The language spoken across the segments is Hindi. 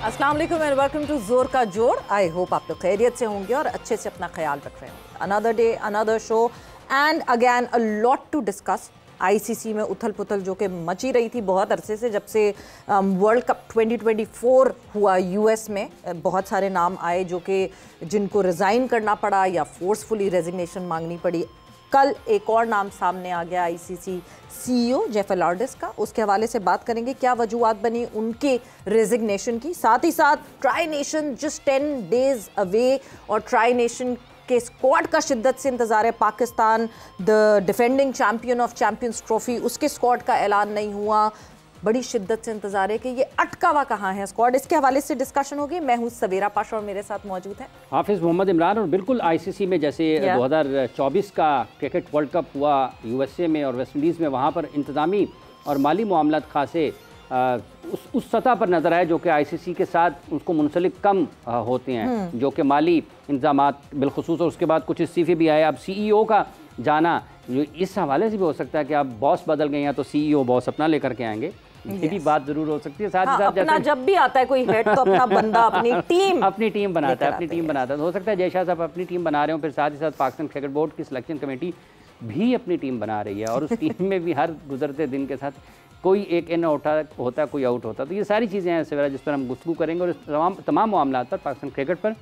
अस्सलाम वालेकुम एंड वेलकम टू जोर का जोड़। आई होप आप लोग खैरियत से होंगे और अच्छे से अपना ख्याल रख रहे होंगे। Another day another show and again a lot to discuss. ICC में उथल पुथल जो कि मची रही थी बहुत अरसे से, जब से वर्ल्ड कप 2024 हुआ यूएस में, बहुत सारे नाम आए जो कि जिनको रिज़ाइन करना पड़ा या फोर्सफुली रेजिग्नेशन मांगनी पड़ी। कल एक और नाम सामने आ गया आईसीसी सीईओ जेफ एलार्डिस का। उसके हवाले से बात करेंगे, क्या वजूहत बनी उनके रेजिग्नेशन की। साथ ही साथ tri nation just 10 days away और ट्राई नेशन के स्क्वाड का शिद्दत से इंतजार है। Pakistan the defending champion of champions trophy, उसके स्क्वाड का ऐलान नहीं हुआ। बड़ी शिद्दत से इंतजार है कि ये अटका हुआ कहाँ है स्क्वाड। इसके हवाले से डिस्कशन होगी। मैं हूँ सवेरा पाशा और मेरे साथ मौजूद है हाफिज़ मोहम्मद इमरान। और बिल्कुल आईसीसी में जैसे 2024 का क्रिकेट वर्ल्ड कप हुआ यूएसए में और वेस्ट इंडीज़ में, वहाँ पर इंतज़ामी और माली मामलात खासे उस सतह पर नज़र आए जो कि आईसीसी के साथ उसको मुंसलिक कम होते हैं, जो कि माली इंतजामात बिलखुसूस। और उसके बाद कुछ इस्तीफ़े भी आए। अब सीईओ का जाना जो इस हवाले से भी हो सकता है कि अब बॉस बदल गए हैं तो सीईओ बॉस अपना लेकर के आएंगे, ये भी बात जरूर हो सकती है। साथ ही साथ अपना जब भी आता है कोई हेड तो अपना बंदा अपनी टीम बनाता है, तो हो सकता है जय शाह साहब अपनी टीम बना रहे हो, फिर साथ ही साथ पाकिस्तान क्रिकेट बोर्ड की सिलेक्शन कमेटी भी अपनी टीम बना रही है और उस टीम में भी हर गुजरते दिन के साथ कोई एक इन होता है, कोई आउट होता है। तो ये सारी चीज़ें हैं सवेरा जिस पर हम गुफ्तगू करेंगे और इस तमाम मामला पर पाकिस्तान क्रिकेट पर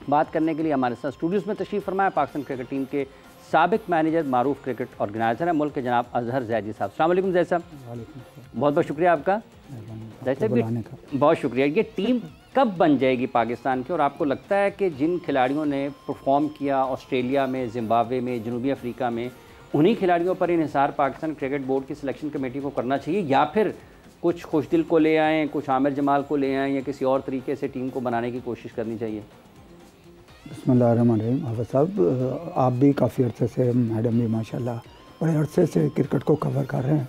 बात करने के लिए हमारे साथ स्टूडियोज़ में तशरीफ़ फरमाया पाकिस्तान क्रिकेट टीम के साबिक मैनेजर, मारूफ क्रिकेट ऑर्गेनाइजर है मुल्क के जनाब अजहर जैदी साहब। अस्सलाम वालेकुम जैद साहब। बहुत बहुत शुक्रिया आपका जैद साहब, बहुत शुक्रिया। ये टीम कब बन जाएगी पाकिस्तान की, और आपको लगता है कि जिन खिलाड़ियों ने परफॉर्म किया ऑस्ट्रेलिया में, जिम्बाब्वे में, जनूबी अफ्रीका में, उन्हीं खिलाड़ियों पर इन्हिसार पाकिस्तान क्रिकेट बोर्ड की सिलेक्शन कमेटी को करना चाहिए, या फिर कुछ खुशदिल को ले आएँ, कुछ आमिर जमाल को ले आएँ, या किसी और तरीके से टीम को बनाने की कोशिश करनी चाहिए? बिस्मिल्लाहिर्रहमानिर्रहीम। हाफ़िज़ साहब, आप भी काफ़ी अर्से से, मैडम भी माशाल्लाह बड़े अरसे से क्रिकेट को कवर कर रहे हैं।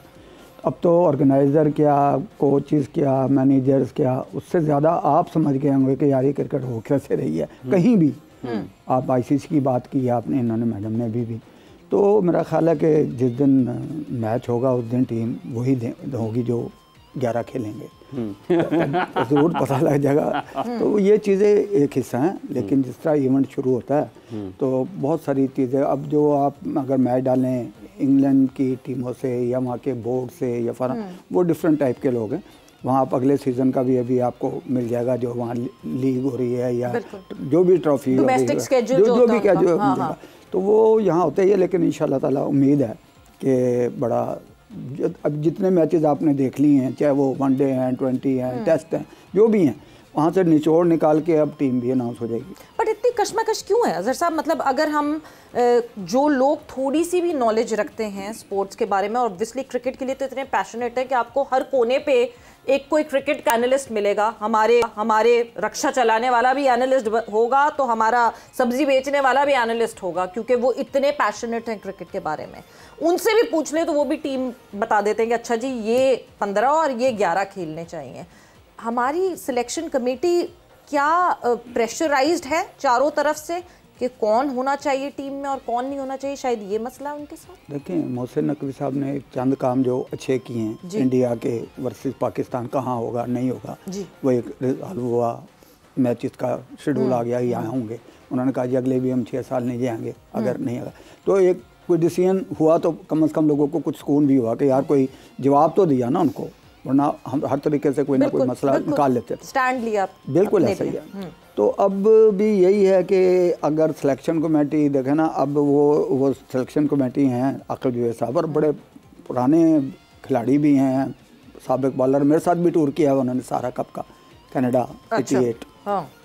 अब तो ऑर्गेनाइज़र क्या, कोचेज़ क्या, मैनेजर्स क्या, उससे ज़्यादा आप समझ गए होंगे कि यार ये क्रिकेट हो कैसे रही है कहीं भी। आप आईसीसी की बात की आपने, इन्होंने मैडम ने भी तो मेरा ख्याल है कि जिस दिन मैच होगा उस दिन टीम वही होगी जो 11 खेलेंगे, ज़रूर पता लग जाएगा। तो ये चीज़ें एक हिस्सा हैं, लेकिन जिस तरह इवेंट शुरू होता है तो बहुत सारी चीज़ें, अब जो आप अगर मैच डालें इंग्लैंड की टीमों से या वहाँ के बोर्ड से या वो डिफरेंट टाइप के लोग हैं। वहाँ आप अगले सीज़न का भी अभी आपको मिल जाएगा जो वहाँ लीग हो रही है या जो भी ट्रॉफी जो भी क्या जो मिलेगा, तो वो यहाँ होते ही है। लेकिन इंशाल्लाह ताला उम्मीद है कि बड़ा, अब जितने मैचेस आपने देख लिए हैं, चाहे वो वनडे हैं, 20 हैं, टेस्ट हैं, जो भी हैं, वहाँ से निचोड़ निकाल के अब टीम भी अनाउंस हो जाएगी। बट इतनी कश्मकश क्यों है अजहर साहब? मतलब अगर हम जो लोग थोड़ी सी भी नॉलेज रखते हैं स्पोर्ट्स के बारे में, और ऑब्वियसली क्रिकेट के लिए तो इतने पैशनेट है कि आपको हर कोने पे एक कोई क्रिकेट का एनालिस्ट मिलेगा। हमारे रक्षा चलाने वाला भी एनालिस्ट होगा, तो हमारा सब्जी बेचने वाला भी एनालिस्ट होगा, क्योंकि वो इतने पैशनेट हैं क्रिकेट के बारे में। उनसे भी पूछ ले तो वो भी टीम बता देते हैं कि अच्छा जी ये 15 और ये 11 खेलने चाहिए। हमारी सिलेक्शन कमेटी क्या प्रेशराइज्ड है चारों तरफ से कि कौन होना चाहिए टीम में और कौन नहीं होना चाहिए? शायद ये मसला है उनके साथ। देखिए, मोहसिन नकवी साहब ने चंद काम जो अच्छे किए हैं, इंडिया के वर्सेस पाकिस्तान कहाँ होगा नहीं होगा, वो एक रिजॉल्व हुआ, मैचेस का शेड्यूल आ गया, यहाँ होंगे। उन्होंने कहा जी अगले भी हम 6 साल नहीं जाएंगे अगर नहीं आएगा, तो एक कोई डिसीजन हुआ तो कम से कम लोगों को कुछ सुकून भी हुआ कि यार कोई जवाब तो दिया ना उनको, वरना हम हर तरीके से कोई ना कोई मसला निकाल लेते थे। स्टैंड लिया, बिल्कुल ऐसा ही है। तो अब भी यही है कि अगर सिलेक्शन कमेटी देखें ना, अब वो सिलेक्शन कमेटी हैं अकल जुए साहब, और बड़े पुराने खिलाड़ी भी हैं, साबिक बॉलर, मेरे साथ भी टूर किया है उन्होंने सारा कप का, कनाडा 88।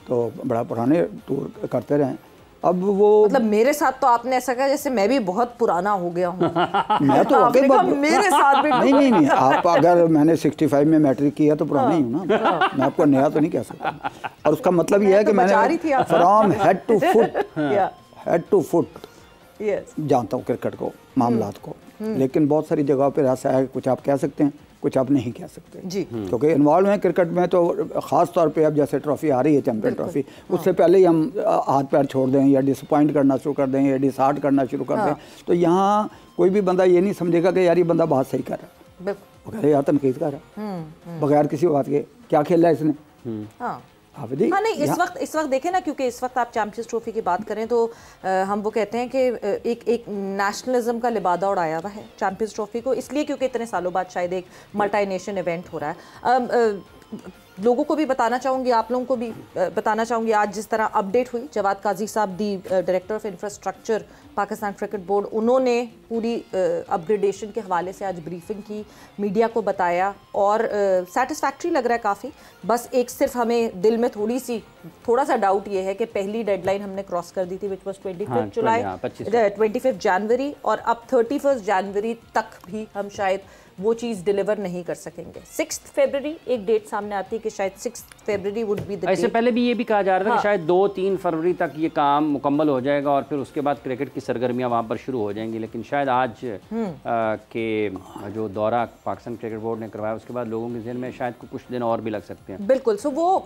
तो बड़ा पुराने टूर करते रहे। अब वो मतलब मेरे साथ तो आपने ऐसा कहा जैसे मैं भी बहुत पुराना हो गया हूँ। मैं तो मेरे साथ भी नहीं, आप अगर मैंने 65 में मैट्रिक किया तो पुराना ही हूँ ना, मैं आपको नया तो नहीं कह सकता। और उसका मतलब ये है कि मैंने फ्रॉम हेड टू फुट जानता हूँ क्रिकेट को, मामलात को। लेकिन बहुत सारी जगहों पर ऐसा है, कुछ आप कह सकते हैं, कुछ आप नहीं कह सकते जी, क्योंकि इन्वॉल्व हैं क्रिकेट में। तो ख़ास तौर पे अब जैसे ट्रॉफी आ रही है, चैंपियन ट्रॉफी, उससे पहले ही हम हाथ पैर छोड़ दें या डिसअपॉइंट करना शुरू कर दें या डिसहार्ट करना शुरू कर दें, तो यहाँ कोई भी बंदा ये नहीं समझेगा कि यार ये बंदा बहुत सही कर रहा है, बगैर यार तनकीद कर रहा है, बगैर किसी बात के क्या खेला है इसने, हाँ आबिदी हाँ, नहीं इस वक्त देखें ना, क्योंकि इस वक्त आप चैंपियंस ट्रॉफी की बात करें तो हम वो कहते हैं कि एक नेशनलिज्म का लिबादा उड़ाया हुआ है चैंपियंस ट्रॉफी को, इसलिए क्योंकि इतने सालों बाद शायद एक मल्टी नेशन इवेंट हो रहा है। लोगों को भी बताना चाहूँगी, आप लोगों को भी बताना चाहूँगी, आज जिस तरह अपडेट हुई, जवाद काजी साहब the director of infrastructure Pakistan cricket board, उन्होंने पूरी अपग्रेडेशन के हवाले से आज ब्रीफिंग की, मीडिया को बताया और सेटिस्फैक्ट्री लग रहा है काफ़ी। बस एक सिर्फ हमें दिल में थोड़ा सा डाउट ये है कि पहली डेडलाइन हमने क्रॉस कर दी थी विच वॉज 25 जुलाई 25 जनवरी, और अब 31 जनवरी तक भी हम शायद वो चीज़ डिलीवर नहीं कर सकेंगे। 6 फरवरी एक डेट सामने आती है कि शायद 6 फरवरी वुड बी द डेट। इससे पहले भी ये भी कहा जा रहा था कि शायद 2-3 फरवरी तक ये काम मुकम्मल हो जाएगा और फिर उसके बाद क्रिकेट की सरगर्मियां वहाँ पर शुरू हो जाएंगी, लेकिन शायद आज के जो दौरा पाकिस्तान क्रिकेट बोर्ड ने करवाया उसके बाद लोगों के जहन में शायद कुछ दिन और भी लग सकते हैं। बिल्कुल। सो वो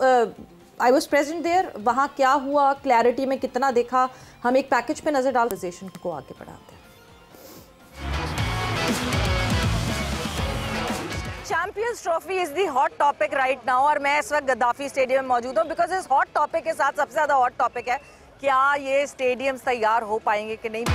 आई वॉज प्रेजेंट देयर, वहाँ क्या हुआ, क्लैरिटी में कितना देखा, हम एक पैकेज पे नज़र डाल को आगे बढ़ाते हैं। Champions trophy is the hot topic right now, और मैं इस वक्त गद्दाफी स्टेडियम में मौजूद हूँ बिकॉज इस हॉट टॉपिक के साथ सबसे ज़्यादा हॉट टॉपिक है क्या ये स्टेडियम्स तैयार हो पाएंगे कि नहीं।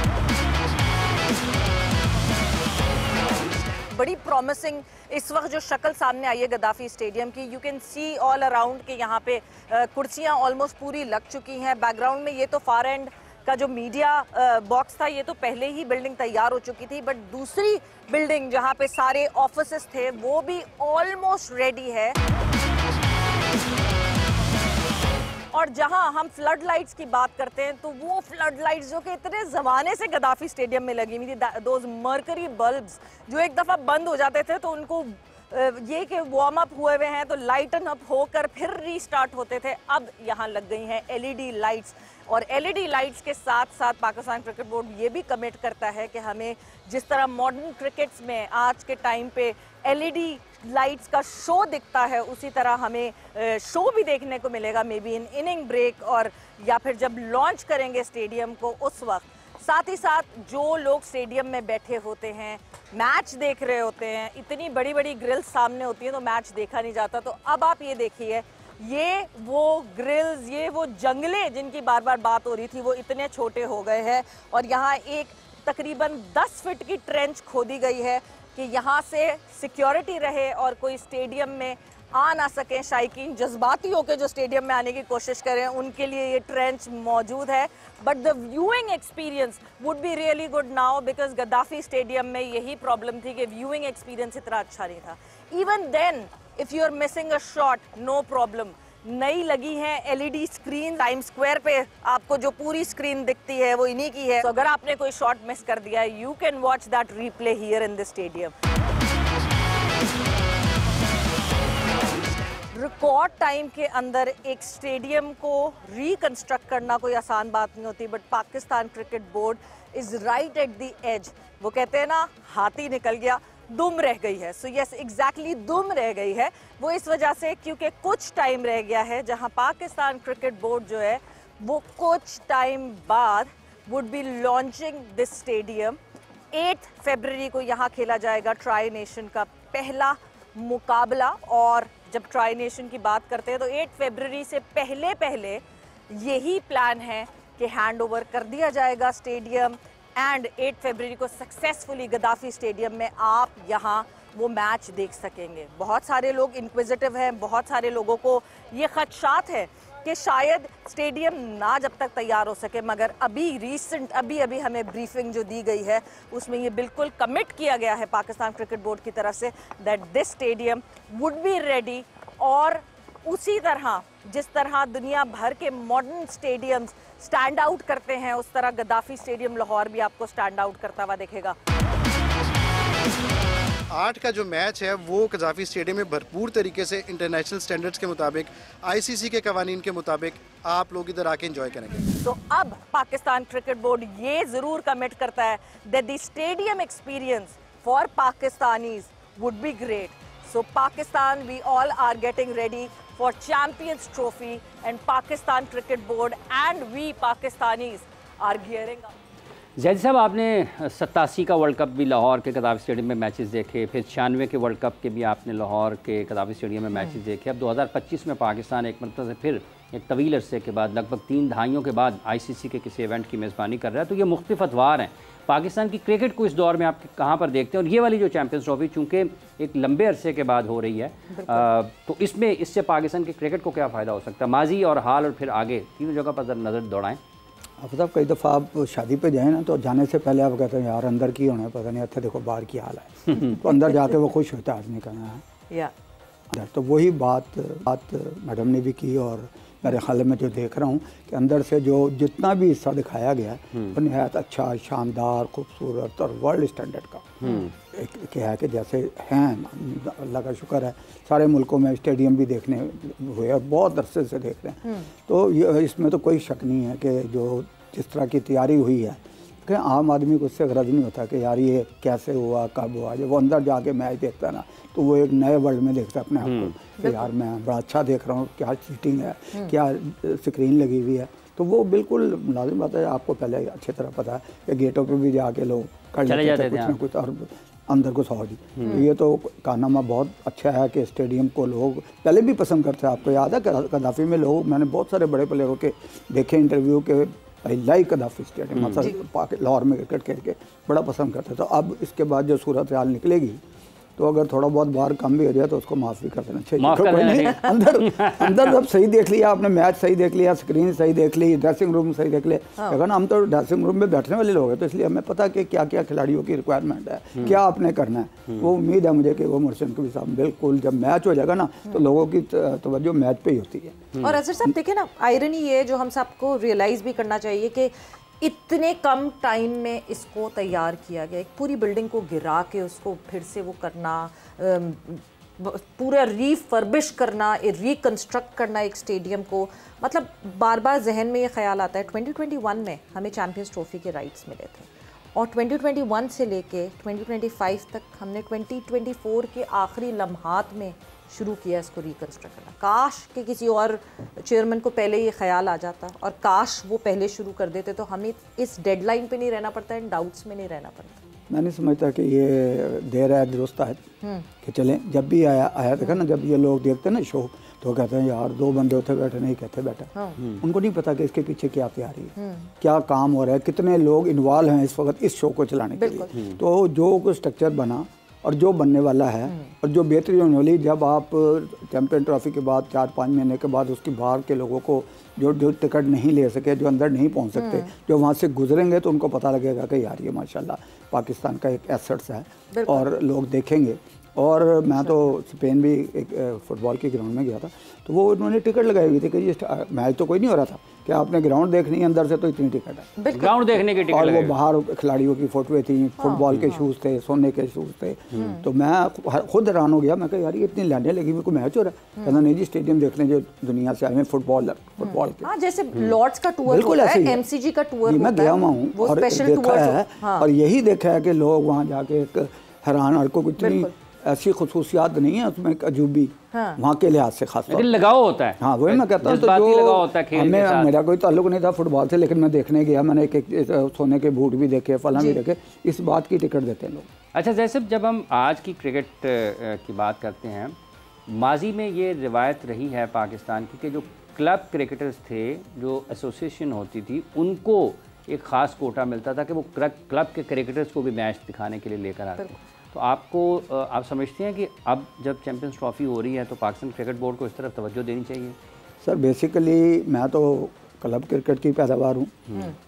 बड़ी प्रॉमिसिंग इस वक्त जो शक्ल सामने आई है गद्दाफी स्टेडियम की, you can see all around कि यहाँ पे कुर्सियाँ ऑलमोस्ट पूरी लग चुकी हैं। बैकग्राउंड में ये तो फार एंड का जो मीडिया बॉक्स था ये तो पहले ही बिल्डिंग तैयार हो चुकी थी, बट दूसरी बिल्डिंग जहाँ पे सारे ऑफिसेस थे वो भी ऑलमोस्ट रेडी है। और जहां हम फ्लड लाइट्स की बात करते हैं तो वो फ्लड लाइट्स जो कि इतने ज़माने से गद्दाफी स्टेडियम में लगी हुई थी, दोज मर्करी बल्ब्स जो एक दफ़ा बंद हो जाते थे तो उनको ये कि वार्म अप हुए हुए हैं तो लाइटन अप होकर फिर रीस्टार्ट होते थे, अब यहाँ लग गई हैं एलईडी लाइट्स। और एलईडी लाइट्स के साथ साथ पाकिस्तान क्रिकेट बोर्ड ये भी कमिट करता है कि हमें जिस तरह मॉडर्न क्रिकेट्स में आज के टाइम पे एलईडी लाइट्स का शो दिखता है उसी तरह हमें शो भी देखने को मिलेगा, maybe in inning break और या फिर जब लॉन्च करेंगे स्टेडियम को उस वक्त। साथ ही साथ जो लोग स्टेडियम में बैठे होते हैं, मैच देख रहे होते हैं, इतनी बड़ी बड़ी ग्रिल्स सामने होती हैं तो मैच देखा नहीं जाता, तो अब आप ये देखिए ये वो ग्रिल्स, ये वो जंगले जिनकी बार बार बात हो रही थी वो इतने छोटे हो गए हैं और यहाँ एक तकरीबन 10 फीट की ट्रेंच खोदी गई है कि यहाँ से सिक्योरिटी रहे और कोई स्टेडियम में आ ना सकें। शायकीन जज्बाती होकर जो स्टेडियम में आने की कोशिश करें उनके लिए ये ट्रेंच मौजूद है, but the viewing experience would be really good now because Gaddafi stadium में यही प्रॉब्लम थी कि व्यूइंग एक्सपीरियंस इतना अच्छा नहीं था। Even then if you are missing a shot no problem, नई लगी है एलईडी स्क्रीन टाइम स्क्वायर पे, आपको जो पूरी स्क्रीन दिखती है वो इन्हीं की है, तो अगर आपने कोई शॉट मिस कर दिया है you can watch that replay here in the stadium. Record time के अंदर एक स्टेडियम को रिकंस्ट्रक्ट करना कोई आसान बात नहीं होती, but Pakistan cricket board is right at the edge. वो कहते हैं ना हाथी निकल गया दुम रह गई है, सो यस एग्जैक्टली दुम रह गई है। वो इस वजह से क्योंकि कुछ टाइम रह गया है जहां पाकिस्तान क्रिकेट बोर्ड जो है वो कुछ टाइम बाद would be launching this stadium. 8 फरवरी को यहाँ खेला जाएगा ट्राई नेशन का पहला मुकाबला, और जब ट्राई नेशन की बात करते हैं तो 8 फरवरी से पहले यही प्लान है कि हैंड ओवर कर दिया जाएगा स्टेडियम एंड 8 फरवरी को सक्सेसफुली गद्दाफी स्टेडियम में आप यहाँ वो मैच देख सकेंगे। बहुत सारे लोग इंक्विजिटिव हैं, बहुत सारे लोगों को ये खदशात है कि शायद स्टेडियम ना जब तक तैयार हो सके, मगर अभी हमें ब्रीफिंग जो दी गई है उसमें ये बिल्कुल कमिट किया गया है पाकिस्तान क्रिकेट बोर्ड की तरफ say that this stadium would be ready. और उसी तरह जिस तरह दुनिया भर के मॉडर्न स्टेडियम्स स्टैंड आउट करते हैं उस तरह गद्दाफी स्टेडियम लाहौर भी आपको स्टैंड आउट करता हुआ दिखेगा। 8 का जो मैच है वो गद्दाफी स्टेडियम में भरपूर तरीके से इंटरनेशनल स्टैंडर्ड्स के मुताबिक, आईसीसी के कवानीन के मुताबिक आप लोग इधर आके एंजॉय करेंगे। तो अब पाकिस्तान क्रिकेट बोर्ड ये जरूर कमिट करता है that the stadium experience for Pakistanis would be great. So Pakistan, we all are getting ready for Champions Trophy and Pakistan Cricket Board and we Pakistanis are gearing up. Zaid साहब, आपने 87 का वर्ल्ड कप भी लाहौर के कदाफी स्टेडियम में मैचेस देखे, फिर 96 के वर्ल्ड कप के भी आपने लाहौर के कदाफी स्टेडियम में मैचेस देखे। अब 2025 में पाकिस्तान एक मतलब से फिर एक तवील अरसे के बाद, लगभग 3 दहाइयों के बाद ICC के किसी इवेंट की मेज़बानी कर रहा है। तो ये मुख्तलिफ अतवार हैं पाकिस्तान की क्रिकेट को इस दौर में आप कहाँ पर देखते हैं? और ये वाली जो चैम्पियंस ट्रॉफी चूँकि एक लंबे अरसे के बाद हो रही है, तो इससे पाकिस्तान की क्रिकेट को क्या फ़ायदा हो सकता है? माजी और हाल और फिर आगे तीनों जगह पर नज़र दौड़ाएँ। आप साहब, कई दफ़ा आप शादी पे जाए ना, तो जाने से पहले आप कहते हैं यार अंदर की होना है, पता नहीं अच्छा देखो बाहर की हाल है। तो अंदर जाके वो खुश होता है आदमी का है। तो वही बात मैडम ने भी की, और मेरे ख्याल में जो देख रहा हूँ कि अंदर से जो जितना भी हिस्सा दिखाया गया वो नहायत अच्छा, शानदार, खूबसूरत और वर्ल्ड स्टैंडर्ड का एक है कि जैसे हैं, अल्लाह का शुक्र है सारे मुल्कों में स्टेडियम भी देखने हुए और बहुत अरसे से देख रहे हैं। तो ये इसमें तो कोई शक नहीं है कि जो जिस तरह की तैयारी हुई है कि आम आदमी को उससे गरज नहीं होता कि यार ये कैसे हुआ, कब हुआ। जब वो अंदर जाके मैच देखता है ना, तो वो एक नए वर्ल्ड में देखता है अपने आप को कि यार मैं बड़ा अच्छा देख रहा हूँ, क्या सीटिंग है, क्या स्क्रीन लगी हुई है। तो वो बिल्कुल लाजिम बात है, आपको पहले अच्छी तरह पता है कि गेटों पे भी जाके लोग चले जाते थे कुछ ना कुछ और अंदर को सौ दी। तो ये तो कारनामा बहुत अच्छा है कि स्टेडियम को लोग पहले भी पसंद करते हैं। आपको याद है कदाफी में लोग, मैंने बहुत सारे बड़े प्लेयरों के देखे इंटरव्यू के, लाइक कदाफी स्टेडियम मतलब लाहौर में क्रिकेट खेल के बड़ा पसंद करते। तो अब इसके बाद जो सूरत हाल निकलेगी, तो अगर थोड़ा बहुत बाहर कम भी हो जाए तो उसको माफ़ भी कर देना चाहिए। अंदर जब सही देख लिया आपने, मैच सही देख लिया, स्क्रीन सही देख ली, ड्रेसिंग रूम सही देख लिया। अगर हम तो ड्रेसिंग रूम में बैठने वाले लोग हैं, तो इसलिए हमें पता कि क्या क्या खिलाड़ियों की रिक्वायरमेंट है, क्या आपने करना है। वो उम्मीद है मुझे कि वो मुर्शिद कबीर साहब बिल्कुल जब मैच हो जाएगा ना, तो लोगों की तवज्जो मैच पे ही होती है। और अजहर साहब देखिए ना, आयरनी ये जो हम सबको रियलाइज़ भी करना चाहिए कि इतने कम टाइम में इसको तैयार किया गया, एक पूरी बिल्डिंग को गिरा के उसको फिर से वो करना, पूरा रीफर्बिश करना, रिकन्स्ट्रक्ट करना एक स्टेडियम को। मतलब बार बार जहन में ये ख्याल आता है, 2021 में हमें चैम्पियंस ट्रॉफी के राइट्स मिले थे, और 2021 से लेके 2025 तक हमने 2024 के आखिरी लम्हात में शुरू किया इसको रिकन्स्ट्रक्ट करना। काश कि किसी और चेयरमैन को पहले ये ख्याल आ जाता, और काश वो पहले शुरू कर देते, तो हमें इस डेडलाइन पे नहीं रहना पड़ता, इन डाउट्स में नहीं रहना पड़ता। मैं नहीं समझता कि ये देर है दुरुस्त है कि चलें। जब भी आया देखा ना, जब ये लोग देखते हैं ना शो, तो कहते हैं यार 2 बंदे उठे बैठे, नहीं कहते बैठा। उनको नहीं पता कि इसके पीछे क्या तैयारी है, क्या काम हो रहा है, कितने लोग इन्वॉल्व हैं इस वक्त इस शो को चलाने के लिए। तो जो कुछ स्ट्रक्चर बना और जो बनने वाला है और जो बेहतरी होने वाली, जब आप चैम्पियन ट्रॉफी के बाद 4-5 महीने के बाद उसकी बाहर के लोगों को जो टिकट नहीं ले सके, जो अंदर नहीं पहुंच सकते, जो वहाँ से गुजरेंगे, तो उनको पता लगेगा कि यार ये माशाल्लाह पाकिस्तान का एक एसेट्स है और लोग देखेंगे। और मैं तो स्पेन भी एक फुटबॉल के ग्राउंड में गया था, तो वो उन्होंने टिकट लगाई हुई थी कि ये मैच तो कोई नहीं हो रहा था कि आपने ग्राउंड देखनी है, अंदर से तो इतनी टिकट है, ग्राउंड देखने की टिकट। और वो बाहर खिलाड़ियों की फोटोएं थी, फुटबॉल के शूज़ थे, सोने के शूज़ थे। तो मैं खुद हैरान हो गया, मैं कहा यार ये इतनी लाइनें लगी, मेरे को मैच हो रहा है। कहना नहीं जी, स्टेडियम देखने जो दुनिया से आए हैं फुटबॉल के। जैसे लॉर्ड्स का टूर होता है, MCG का टूर होता है, मैं गया हुआ हूँ और देखा है, और यही देखा है कि लोग वहाँ जाके एक हैरान, और को इतनी ऐसी खुसूसियात नहीं है उसमें, एक अजूबी वहाँ के लिहाज से खास तौर, लगाव होता है। हाँ, वही मैं कहता हूँ। तो जो हमें, मेरा कोई ताल्लुक नहीं था फुटबॉल से, लेकिन मैं देखने गया, मैंने एक सोने के बूट भी देखे, फला भी देखे, इस बात की टिकट देते हैं लोग। अच्छा जैसे जब हम आज की क्रिकेट की बात करते हैं, माजी में ये रिवायत रही है पाकिस्तान की कि जो क्लब क्रिकेटर्स थे, जो एसोसिएशन होती थी, उनको एक ख़ास कोटा मिलता था कि वो क्लब के क्रिकेटर्स को भी मैच दिखाने के लिए लेकर आते। तो आप समझते हैं कि अब जब चैम्पियंस ट्रॉफी हो रही है, तो पाकिस्तान क्रिकेट बोर्ड को इस तरफ तवज्जो देनी चाहिए? सर बेसिकली मैं तो क्लब क्रिकेट की पैदावार हूँ,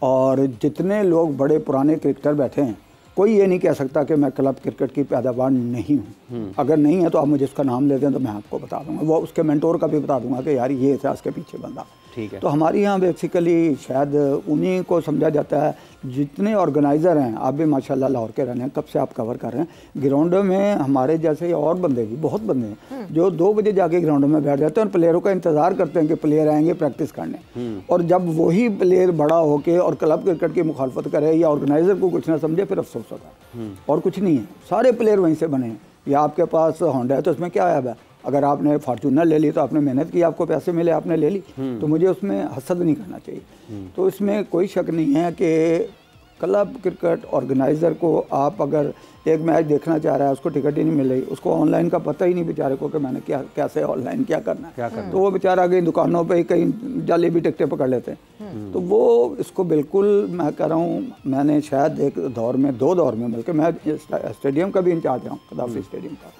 और जितने लोग बड़े पुराने क्रिकेटर बैठे हैं, कोई ये नहीं कह सकता कि मैं क्लब क्रिकेट की पैदावार नहीं हूँ। अगर नहीं है तो आप मुझे उसका नाम ले दें तो मैं आपको बता दूंगा, वो उसके मेंटोर का भी बता दूंगा कि यार ये था उसके पीछे बंदा। ठीक है। तो हमारे यहाँ बेसिकली शायद उन्हीं को समझा जाता है, जितने ऑर्गेनाइज़र हैं। आप भी माशाल्लाह लाहौर के रहने हैं, कब से आप कवर कर रहे हैं ग्राउंडों में, हमारे जैसे और बंदे भी बहुत बंदे हैं जो 2 बजे जाके ग्राउंडों में बैठ जाते हैं और प्लेयरों का इंतज़ार करते हैं कि प्लेयर आएंगे प्रैक्टिस करने। और जब वही प्लेयर बड़ा होके और क्लब क्रिकेट की मुखालफत करे या ऑर्गेनाइज़र को कुछ ना समझे, फिर अफसोस होता है। और कुछ नहीं है, सारे प्लेयर वहीं से बने हैं। या आपके पास होंडा है तो उसमें क्या आया है, अगर आपने फॉर्चूनर ले ली तो आपने मेहनत की, आपको पैसे मिले, आपने ले ली, तो मुझे उसमें हसद नहीं करना चाहिए। तो इसमें कोई शक नहीं है कि क्लब क्रिकेट ऑर्गेनाइज़र को आप अगर एक मैच देखना चाह रहा है, उसको टिकट ही नहीं मिल रही, उसको ऑनलाइन का पता ही नहीं बेचारे को कि मैंने क्या कैसे ऑनलाइन क्या करना है, तो वो बेचारा कहीं दुकानों पे कहीं जाली भी टिकटें पकड़ लेते हैं। तो वो इसको बिल्कुल, मैं कह रहा हूँ, मैंने शायद एक दौर में, 2 दौर में, बल्कि मैं स्टेडियम का भी इंचार्ज रहा हूँ, कदाफी स्टेडियम का,